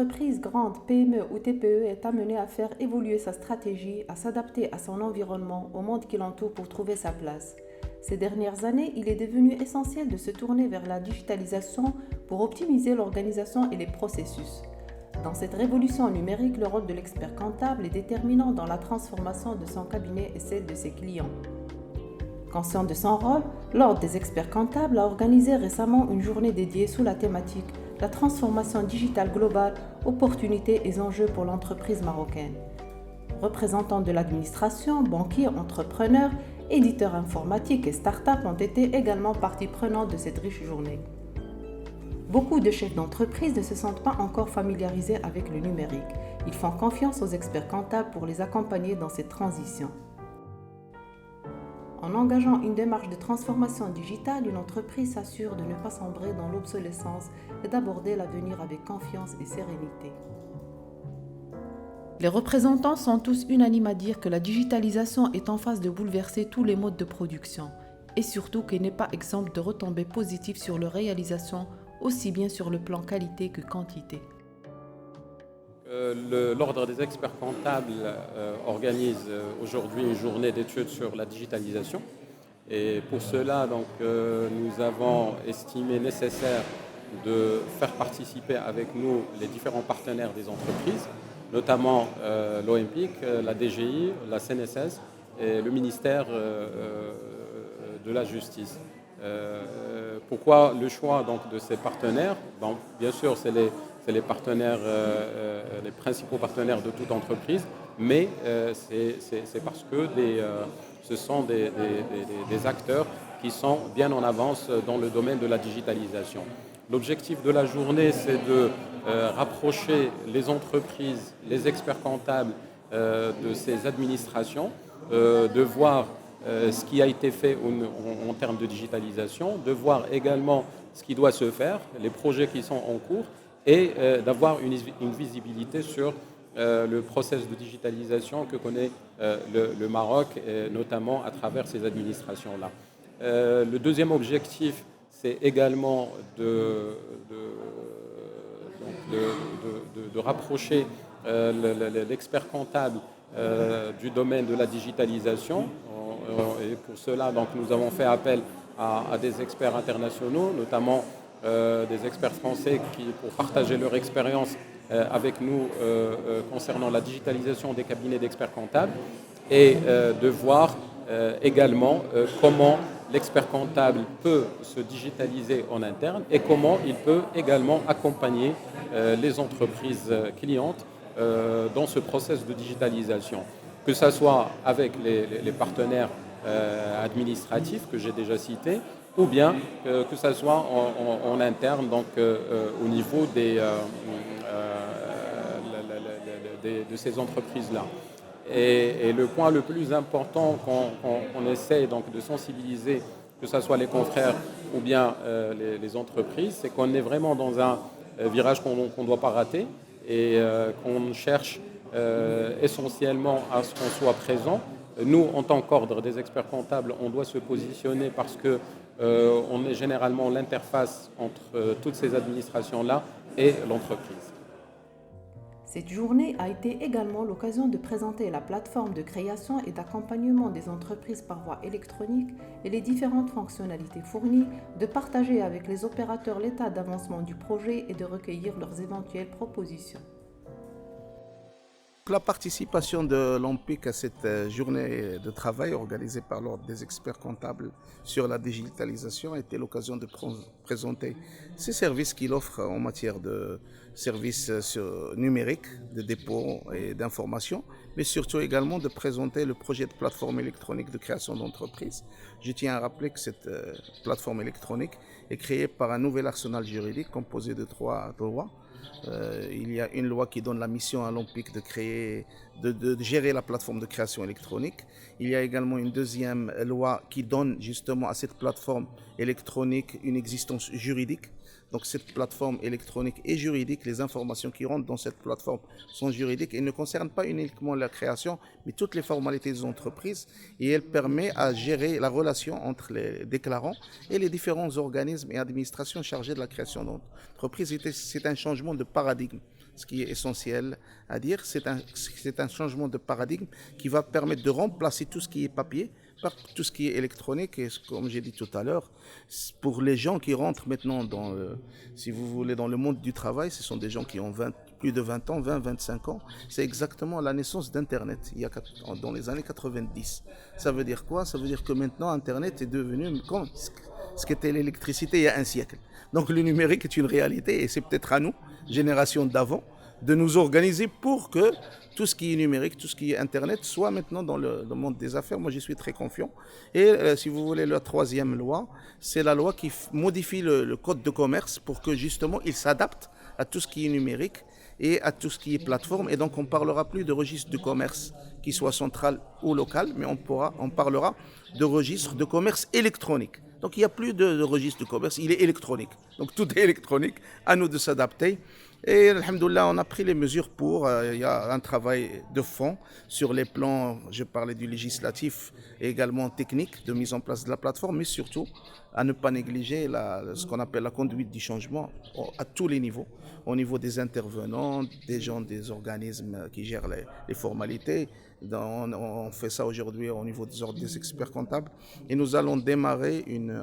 entreprise, grande, PME ou TPE, est amenée à faire évoluer sa stratégie, à s'adapter à son environnement, au monde qui l'entoure pour trouver sa place. Ces dernières années, il est devenu essentiel de se tourner vers la digitalisation pour optimiser l'organisation et les processus. Dans cette révolution numérique, le rôle de l'expert comptable est déterminant dans la transformation de son cabinet et celle de ses clients. Conscient de son rôle, l'Ordre des experts comptables a organisé récemment une journée dédiée sous la thématique « La transformation digitale globale, opportunités et enjeux pour l'entreprise marocaine ». Représentants de l'administration, banquiers, entrepreneurs, éditeurs informatiques et start-up ont été également partie prenante de cette riche journée. Beaucoup de chefs d'entreprise ne se sentent pas encore familiarisés avec le numérique. Ils font confiance aux experts comptables pour les accompagner dans cette transition. En engageant une démarche de transformation digitale, une entreprise s'assure de ne pas sombrer dans l'obsolescence et d'aborder l'avenir avec confiance et sérénité. Les représentants sont tous unanimes à dire que la digitalisation est en phase de bouleverser tous les modes de production et surtout qu'elle n'est pas exempte de retombées positives sur leur réalisation, aussi bien sur le plan qualité que quantité. L'Ordre des experts comptables organise aujourd'hui une journée d'études sur la digitalisation. Et pour cela, nous avons estimé nécessaire de faire participer avec nous les différents partenaires des entreprises, notamment l'OMPIC, la DGI, la CNSS et le ministère de la Justice. Pourquoi le choix de ces partenaires? Bien sûr, c'est les partenaires, les principaux partenaires de toute entreprise, mais c'est parce que ce sont des acteurs qui sont bien en avance dans le domaine de la digitalisation. L'objectif de la journée, c'est de rapprocher les entreprises, les experts comptables de ces administrations, de voir ce qui a été fait en termes de digitalisation, de voir également ce qui doit se faire, les projets qui sont en cours, et d'avoir une visibilité sur le processus de digitalisation que connaît le Maroc, notamment à travers ces administrations-là. Le deuxième objectif, c'est également de rapprocher l'expert comptable du domaine de la digitalisation. Et pour cela, nous avons fait appel à des experts internationaux, notamment des experts français pour partager leur expérience avec nous concernant la digitalisation des cabinets d'experts comptables et de voir également comment l'expert comptable peut se digitaliser en interne et comment il peut également accompagner les entreprises clientes dans ce processus de digitalisation, que ce soit avec les partenaires administratifs que j'ai déjà cités, ou bien que ce soit en interne, au niveau de ces entreprises-là. Et le point le plus important qu'on essaie de sensibiliser, que ce soit les confrères ou bien les entreprises, c'est qu'on est vraiment dans un virage qu'on ne doit pas rater et qu'on cherche essentiellement à ce qu'on soit présent. Nous, en tant qu'ordre des experts comptables, on doit se positionner parce qu'on est généralement l'interface entre toutes ces administrations-là et l'entreprise. Cette journée a été également l'occasion de présenter la plateforme de création et d'accompagnement des entreprises par voie électronique et les différentes fonctionnalités fournies, de partager avec les opérateurs l'état d'avancement du projet et de recueillir leurs éventuelles propositions. La participation de l'OMPIC à cette journée de travail organisée par l'Ordre des experts comptables sur la digitalisation a été l'occasion de présenter ces services qu'il offre en matière de services numériques, de dépôt et d'information, mais surtout également de présenter le projet de plateforme électronique de création d'entreprise. Je tiens à rappeler que cette plateforme électronique est créée par un nouvel arsenal juridique composé de 3 lois. Il y a une loi qui donne la mission à l'OMPIC de gérer la plateforme de création électronique. Il y a également une deuxième loi qui donne justement à cette plateforme électronique une existence juridique. Donc cette plateforme électronique est juridique, les informations qui rentrent dans cette plateforme sont juridiques et ne concernent pas uniquement la création, mais toutes les formalités des entreprises, et elle permet à gérer la relation entre les déclarants et les différents organismes et administrations chargés de la création d'entreprises. C'est un changement de paradigme. ce qui est essentiel à dire, c'est un changement de paradigme qui va permettre de remplacer tout ce qui est papier par tout ce qui est électronique. Et comme j'ai dit tout à l'heure, pour les gens qui rentrent maintenant si vous voulez, dans le monde du travail, ce sont des gens qui ont plus de 20 ans, 25 ans. C'est exactement la naissance d'Internet, dans les années 90. Ça veut dire quoi? Ça veut dire que maintenant, Internet est devenu comme ce qu'était l'électricité il y a un siècle. Donc le numérique est une réalité et c'est peut-être à nous, génération d'avant, de nous organiser pour que tout ce qui est numérique, tout ce qui est Internet soit maintenant dans le monde des affaires. Moi, j'y suis très confiant. Et si vous voulez, la troisième loi, c'est la loi qui modifie le code de commerce pour que justement il s'adapte à tout ce qui est numérique et à tout ce qui est plateforme. Et donc, on ne parlera plus de registre de commerce qui soit central ou local, mais on parlera de registre de commerce électronique. Donc, il n'y a plus de registre de commerce, il est électronique. Donc, tout est électronique, à nous de s'adapter. Et alhamdoulilah, on a pris les mesures il y a un travail de fond sur les plans, je parlais du législatif et également technique de mise en place de la plateforme, mais surtout à ne pas négliger ce qu'on appelle la conduite du changement à tous les niveaux, au niveau des intervenants, des gens des organismes qui gèrent les formalités. On fait ça aujourd'hui au niveau des experts comptables et nous allons démarrer une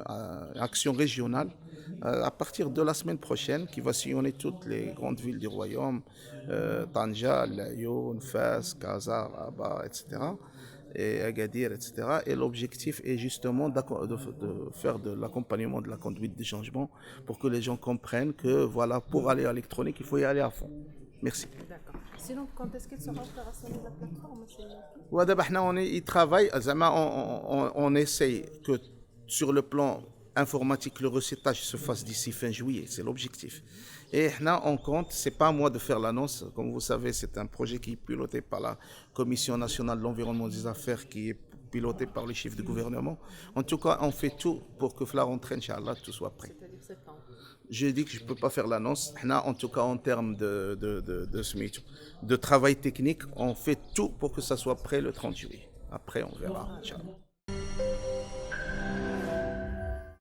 action régionale à partir de la semaine prochaine qui va sillonner toutes les grandes villes du royaume, Tanja, Laayoune, Fès, Casa, Rabat, etc. et Agadir, etc. Et l'objectif est justement de faire de l'accompagnement de la conduite du changement pour que les gens comprennent que voilà, pour aller à l'électronique, il faut y aller à fond. Merci. D'accord. Sinon, quand est-ce qu'elle sera opérationnelle la plateforme? On essaye que sur le plan informatique, le recettage se fasse d'ici fin juillet, c'est l'objectif. Et là, on compte, c'est pas à moi de faire l'annonce, comme vous savez, c'est un projet qui est piloté par la Commission nationale de l'environnement des affaires, qui est piloté par les chefs de gouvernement. En tout cas, on fait tout pour que la rentrée, Inch'Allah, tout soit prêt. C'est-à-dire septembre. Je dis que je ne peux pas faire l'annonce. En tout cas, en termes de travail technique, on fait tout pour que ça soit prêt le 30 juillet. Après, on verra, Inch'Allah.